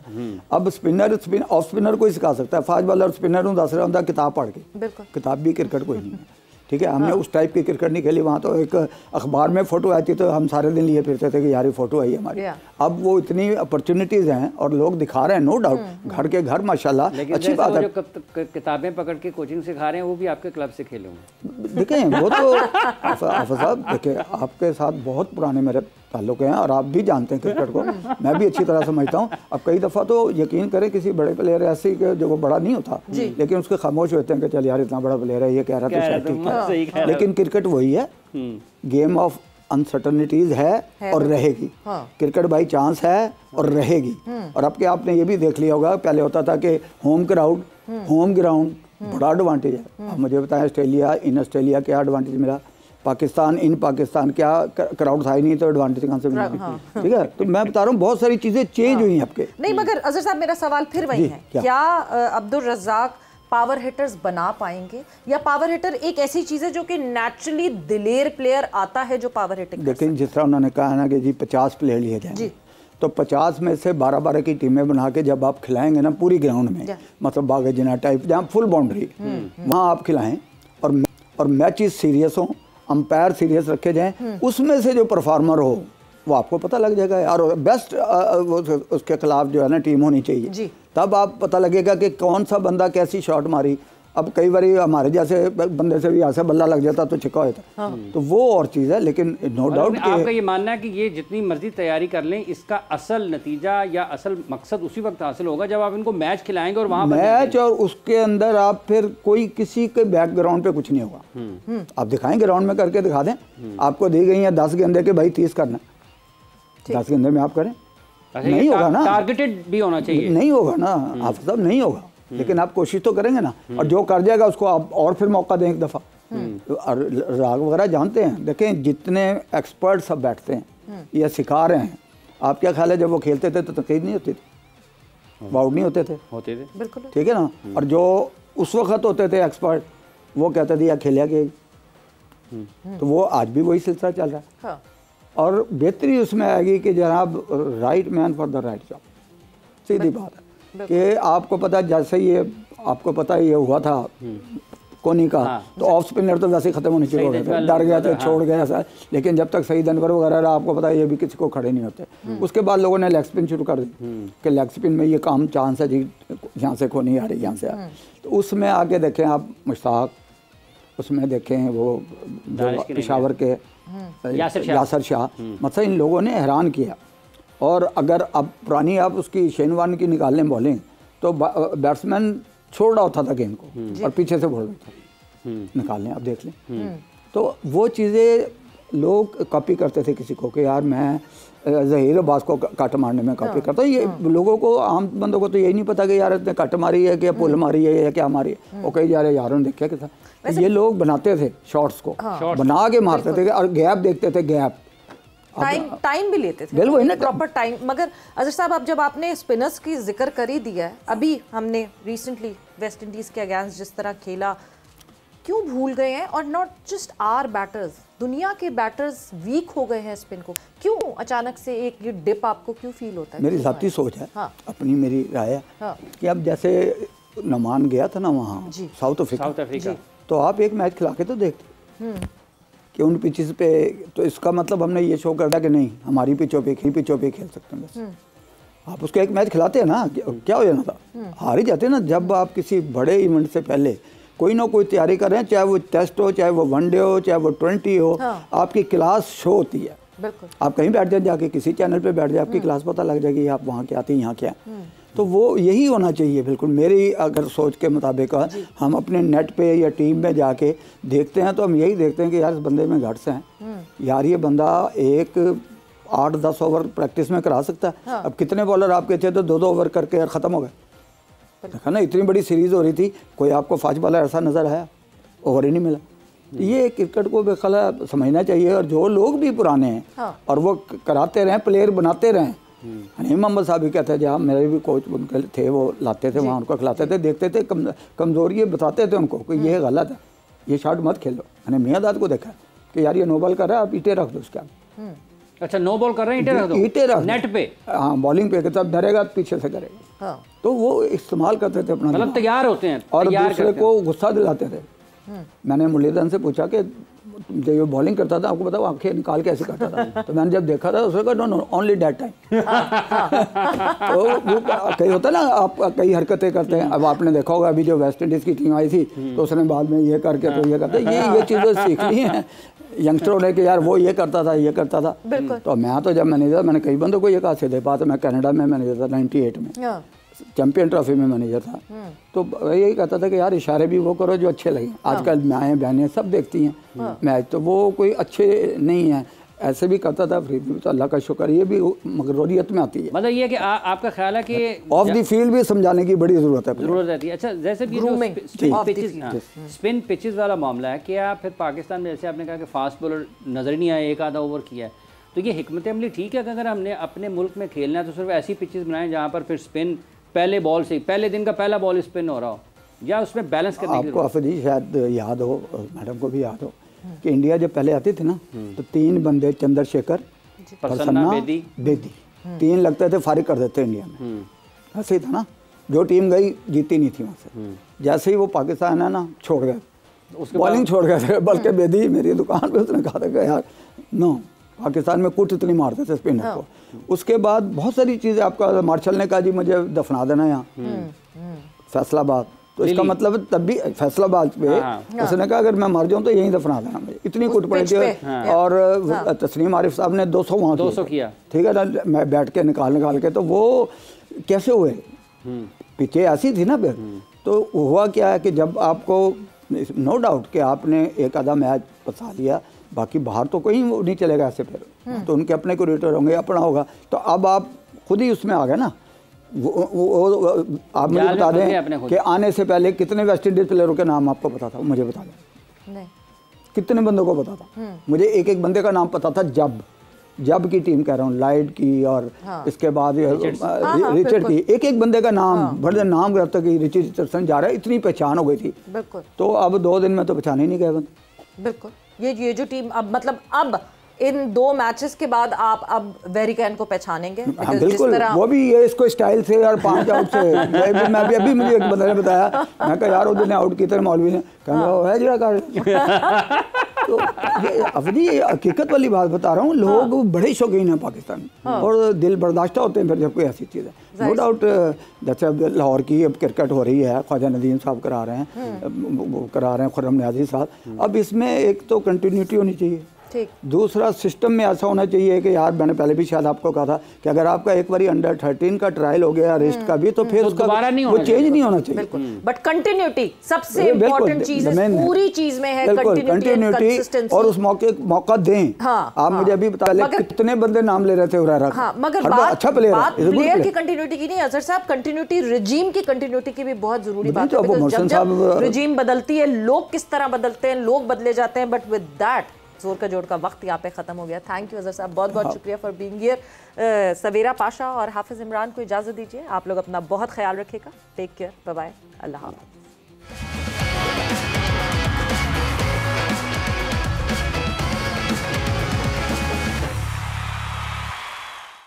अब ऑफ स्पिनर को ही सिखा सकता है, फास्ट बॉलर स्पिनर हूँ, दस रहा हूँ किताब पढ़ के, किताब भी क्रिकेट कोई नहीं है, ठीक है। हमने उस टाइप की क्रिकेट नहीं खेली। वहाँ तो एक अखबार में फ़ोटो आती तो हम सारे दिन लिए फिरते थे कि यार ये फ़ोटो आई हमारी। अब वो इतनी अपॉर्चुनिटीज़ हैं और लोग दिखा रहे हैं, नो डाउट, घर के घर माशाल्लाह अच्छी बात है। जो किताबें पकड़ के कोचिंग सिखा रहे हैं वो भी आपके क्लब से खेले होंगे। देखें, वो तो हाफिज़ साहब देखें, आपके साथ बहुत पुराने मेरे ताल्लुक हैं और आप भी जानते हैं क्रिकेट को, मैं भी अच्छी तरह समझता हूँ। अब कई दफ़ा तो यकीन करें किसी बड़े प्लेयर ऐसे कि जो वो बड़ा नहीं होता लेकिन उसके खामोश होते हैं कि चल यार इतना बड़ा प्लेयर है, ये कह रहा था शायद ठीक है। लेकिन क्रिकेट वही है, गेम ऑफ अनसर्टनिटीज है और रहेगी। क्रिकेट बाई चांस है और रहेगी। और अब के आपने ये भी देख लिया होगा, पहले होता था कि होम क्राउड होम ग्राउंड बड़ा एडवांटेज है। आप मुझे बताएं ऑस्ट्रेलिया इन ऑस्ट्रेलिया क्या एडवांटेज मिला, पाकिस्तान इन पाकिस्तान क्या क्राउड था ही नहीं तो एडवांटेज कहाँ से मिलेगी? ठीक है, तो मैं बता रहा हूँ बहुत सारी चीज़ें चेंज हुई हैं आपके। नहीं मगर अजहर साहब मेरा सवाल फिर वही है, क्या अब्दुल रज़ाक पावर हिटर्स बना पाएंगे, या पावर हिटर एक ऐसी चीज़ है जो कि नेचुरली दिलेर प्लेयर आता है जो पावर हिटिंग? लेकिन जिस तरह उन्होंने कहा ना कि जी 50 प्लेयर लिए जाएंगे, तो 50 में से 12-12 की टीमें बना के जब आप खिलाएंगे ना पूरी ग्राउंड में, मतलब बाग जिना टाइप जहाँ फुल बाउंड्री, वहाँ आप खिलाएं और मैचेस सीरियस हों, अंपायर सीरियस रखे जाएं, उसमें से जो परफॉर्मर हो वो आपको पता लग जाएगा यार बेस्ट उसके खिलाफ जो है ना टीम होनी चाहिए। तब आप पता लगेगा कि कौन सा बंदा कैसी शॉट मारी। अब कई बार हमारे जैसे बंदे से भी ऐसा बल्ला लग जाता तो छिका होता, तो वो और चीज़ है। लेकिन नो डाउट आपका ये मानना है कि ये जितनी मर्जी तैयारी कर लें, इसका असल नतीजा या असल मकसद उसी वक्त हासिल होगा जब आप इनको मैच खिलाएंगे और वहाँ मैच, और उसके अंदर आप फिर कोई किसी के बैकग्राउंड पे कुछ नहीं होगा। आप दिखाएं ग्राउंड में करके दिखा दें, आपको दी गई है 10 गेंदे के भाई 30 करना, 10 गेंदे में आप करें, नहीं होगा ना, टारगेटेड भी होना चाहिए, नहीं होगा ना आप सब, नहीं होगा। लेकिन आप कोशिश तो करेंगे ना, और जो कर जाएगा उसको आप और फिर मौका दें एक दफ़ा। और राग वगैरह जानते हैं, देखें जितने एक्सपर्ट सब बैठते हैं ये सिखा रहे हैं, आप क्या ख्याल है जब वो खेलते थे तो तकलीफ नहीं होती थी, बाउट नहीं होते थे, बिल्कुल, ठीक है ना। और जो उस वक्त होते थे एक्सपर्ट वो कहते थे या खेलिया गया, तो वो आज भी वही सिलसिला चल रहा है। और बेहतरी उसमें आएगी कि जनाब right man for the right job, सीधी बात है कि आपको पता, जैसे ये आपको पता ये हुआ था कोनी का, तो ऑफ स्पिनर तो वैसे ही खत्म होने शुरू हो गए थे, डर गया था, छोड़ गया ऐसा। लेकिन जब तक शहीद अनवर वगैरह रहा, आपको पता है ये भी किसी को खड़े नहीं होते। उसके बाद लोगों ने लेग स्पिन शुरू कर दी कि लेग स्पिन में ये काम चांस है जी, यहाँ से कोनी आ रही, यहाँ से आ। तो उसमें आके देखें आप मुश्ताक, उसमें देखें वो पेशावर के यासर शाह, मतलब इन लोगों ने हैरान किया। और अगर अब पुरानी आप उसकी शेनवान की निकाल लें बॉलिंग, तो बैट्समैन छोड़ रहा होता था गेंद को और पीछे से बोल रहा था, निकाल लें, अब देख लें। तो वो चीज़ें लोग कॉपी करते थे किसी को कि यार मैं ज़हीर अब्बास को कट मारने में कॉपी करता हूँ। ये लोगों को, आम बंदों को तो यही नहीं पता कि यार इतने कट मारी है कि पुल मारी है या क्या मारी है। वो कई जा रहे यारों ने देखा कि था तो ये लोग बनाते थे शॉट्स को, बना के मारते थे और गैप देखते थे, गैप टाइम भी लेते थे, बिल्कुल प्रॉपर टाइम। मगर अजहर साहब, अब जब आपने स्पिनर्स की जिक्र कर ही दिया है, अभी हमने रिसेंटली वेस्ट इंडीज के अगेंस्ट जिस तरह खेला, क्यों भूल गए हैं? और नॉट जस्ट आर बैटर्स, दुनिया के बैटर्स वीक हो गए हैं स्पिन को। क्यों अचानक से एक ये डिप आपको क्यों फील होता है? मेरी ज़ाती सोच है, अपनी मेरी राय है कि अब जैसे नमान गया था ना वहाँ साउथ अफ्रीका, तो आप एक मैच खिला के तो देखते कि उन पिचेस पे, तो इसका मतलब हमने ये शो करता कि नहीं हमारी पिचों पे ही पिचों पे खेल सकते हैं बस। आप उसको एक मैच खिलाते हैं ना, क्या हो जाना था, हार ही जाते हैं ना। जब आप किसी बड़े इवेंट से पहले कोई ना कोई तैयारी कर रहे हैं, चाहे वो टेस्ट हो, चाहे वो वनडे हो, चाहे वो 20 हो, आपकी क्लास शो होती है। बिल्कुल। आप कहीं बैठ जाए, जाके किसी चैनल पे बैठ जाए, आपकी क्लास पता लग जाएगी, आप वहाँ क्या आती हैं, यहाँ क्या। तो वो यही होना चाहिए। बिल्कुल मेरी अगर सोच के मुताबिक हम अपने नेट पे या टीम में जाके देखते हैं तो हम यही देखते हैं कि यार इस बंदे में गट्स हैं, यार ये बंदा एक 8-10 ओवर प्रैक्टिस में करा सकता है। अब कितने बॉलर आपके थे तो 2-2 ओवर करके यार ख़त्म हो गए। देखा ना, इतनी बड़ी सीरीज़ हो रही थी, कोई आपको फास्ट बॉलर ऐसा नज़र आया? ओवर ही नहीं मिला। ये क्रिकेट को बेखला समझना चाहिए। और जो लोग भी पुराने हैं और वो कराते रहें, प्लेयर बनाते रहें। हनीम मोहम्मद साहब भी कहते हैं, जहाँ मेरे भी कोच उनके थे, वो लाते थे वहाँ, उनको खिलाते थे, देखते थे कमज़ोरी बताते थे उनको कि ये गलत है, ये शॉट मत खेलो। मैंने मियाँ दाद को देखा कि यार ये नो बॉल कर रहा है, आप ईटे रख दो उसके आगे। अच्छा, नो बॉल कर रहे हैं, ईटे रख दो, ईटे रख नेट पे। हाँ, बॉलिंग पे तब डरेगा, पीछे से करेगा। तो वो इस्तेमाल करते थे अपना, मतलब तैयार होते हैं और दूसरे को गुस्सा दिलाते थे। मैंने मुरलीधरन से पूछा कि जब ये बॉलिंग करता था, आपको बताओ आंखें निकाल के ऐसे करता था। तो मैंने जब देखा था उसने कहा नो ओनली दैट टाइम। तो वो कई होता है ना, आप कई हरकतें करते हैं। अब आपने देखा होगा अभी जो वेस्ट इंडीज़ की टीम आई थी, तो उसने बाद में ये करके तो ये करते, ये चीज़ें सीखनी है यंगस्टरों ने कि यार वो ये करता था, ये करता था। तो मैं तो जब मैनेजर, मैंने कई बंदों को ये कहा सीधे बात, मैं कनाडा में मैनेजर था 98 में, चैंपियन ट्रॉफी में मैनेजर था। तो यही कहता था कि यार इशारे भी वो करो जो अच्छे लगे। आजकल माएँ बहनें सब देखती हैं मैच, तो वो कोई अच्छे नहीं है, ऐसे भी करता था। फ्री भी तो अल्लाह का शुक्र, ये भी मगरूरियत में आती है। मतलब ये कि आपका ख्याल है कि ऑफ द फील्ड भी समझाने की बड़ी ज़रूरत रहती है। अच्छा, जैसे भी स्पिन पिचेस वाला मामला है, क्या फिर पाकिस्तान में जैसे आपने कहा कि फास्ट बॉलर नज़र ही नहीं आया, एक आधा ओवर किया है, तो ये हिकमत अमली ठीक है कि अगर हमने अपने मुल्क में खेलना है तो सिर्फ ऐसी पिचेस बनाएं जहाँ पर फिर स्पिन पहले बॉल से, पहले दिन का पहला बॉल स्पिन हो रहा हो, या उसमें बैलेंस करने की? आपको आफरी शायद याद हो, मैडम को भी याद हो कि इंडिया जब पहले आती थी ना, तो 3 बंदे, चंद्रशेखर, प्रसन्ना, बेदी, 3 लगते थे फारिग कर देते इंडिया में। ऐसे ही था ना, जो टीम गई जीती नहीं थी वहाँ से। जैसे ही वो पाकिस्तान है ना, छोड़ गए, बॉलिंग छोड़ गए थे। बल्कि बेदी मेरी दुकान पे उसने कहा था कि यार नो, पाकिस्तान में कुट इतनी मारते थे स्पिनर को। उसके बाद बहुत सारी चीज़ें, आपका मार्शल ने कहा जी मुझे दफना देना यहाँ फैसलाबाद, तो इसका मतलब तब भी फैसलाबाद पे उसने कहा अगर मैं मर जाऊँ तो यहीं दफना देना मुझे, इतनी कुट पड़ी थी। और तस्नीम आरिफ साहब ने 200 वहाँ 200 किया, ठीक है ना, मैं बैठ के निकाल के, तो वो कैसे हुए, पीछे ऐसी थी ना। फिर तो हुआ क्या है कि जब आपको नो डाउट कि आपने एक आधा मैच फंसा लिया, बाकी बाहर तो कोई नहीं चलेगा ऐसे, फिर तो उनके अपने क्रिएटर होंगे, अपना होगा। तो अब आप खुद ही उसमें आ गए ना। वो आप मुझे बता दें कि आने से पहले कितने वेस्ट इंडीज प्लेयरों के नाम आपको पता था? मुझे बता दें कितने बंदों को पता था? मुझे एक बंदे का नाम पता था, जब की टीम कह रहा हूँ, लाइड की, और इसके बाद रिचर्ड की, एक बंदे का नाम, बड़े नाम करता कि रिचर्डसन जा रहा है, इतनी पहचान हो गई थी। तो अब 2 दिन में तो पहचान ही नहीं गए बंदे। बिल्कुल, ये जो टीम अब, मतलब अब इन 2 मैचेस के बाद आप अब वेरिकैन को पहचानेंगे? हाँ, बिल्कुल, वो भी ये इसको स्टाइल से और 5 आउट से। मैं भी अभी मुझे एक बंदे ने बताया, मैं कहा यार उधर ने आउट किया था मौलवी ने, कहा है जरा कर। तो ये अफरी हकीकत वाली बात बता रहा हूँ, लोग बड़े शौकीन हैं पाकिस्तान में, और दिल बर्दाश्त होते हैं फिर जब कोई ऐसी चीज़ है। नो डाउट, जैसे अब लाहौर की अब क्रिकेट हो रही है, ख्वाजा नदीम साहब करा रहे हैं, खुर्रम न्याजी साहब। अब इसमें एक तो कंटिन्यूटी होनी चाहिए, ठीक। दूसरा सिस्टम में ऐसा होना चाहिए कि यार मैंने पहले भी शायद आपको कहा था कि अगर आपका एक बारी अंडर 13 का ट्रायल हो गया रेस्ट का भी तो फिर उसका दोबारा नहीं वो होना चेंज नहीं होना चाहिए। बिल्कुल, बट कंटिन्यूटी सबसे इम्पोर्टेंट चीज है, पूरी चीज में है कंटिन्यूटी, और उस मौका दें। हाँ, आप मुझे अभी बता लें कितने बंदे नाम ले रहे थे हुरैरा का। हाँ, मगर अच्छा प्लेयर की कंटिन्यूटी की नहीं अजहर साहब, कंटिन्यूटी रिजीम की कंटिन्यूटी की भी बहुत जरूरी बात है। जब रिजीम बदलती है, लोग किस तरह बदलते हैं, लोग बदले जाते हैं, बट विद दैट जोर का जोड़ का वक्त यहाँ पे खत्म हो गया। थैंक यू अजहर साहब, बहुत बहुत शुक्रिया फॉर बीइंग हियर। सवेरा पाशा और हाफिज इमरान को इजाजत दीजिए। आप लोग अपना बहुत ख्याल रखिएगा। टेक केयर, बाय बाय, अल्लाह हाफ़िज़।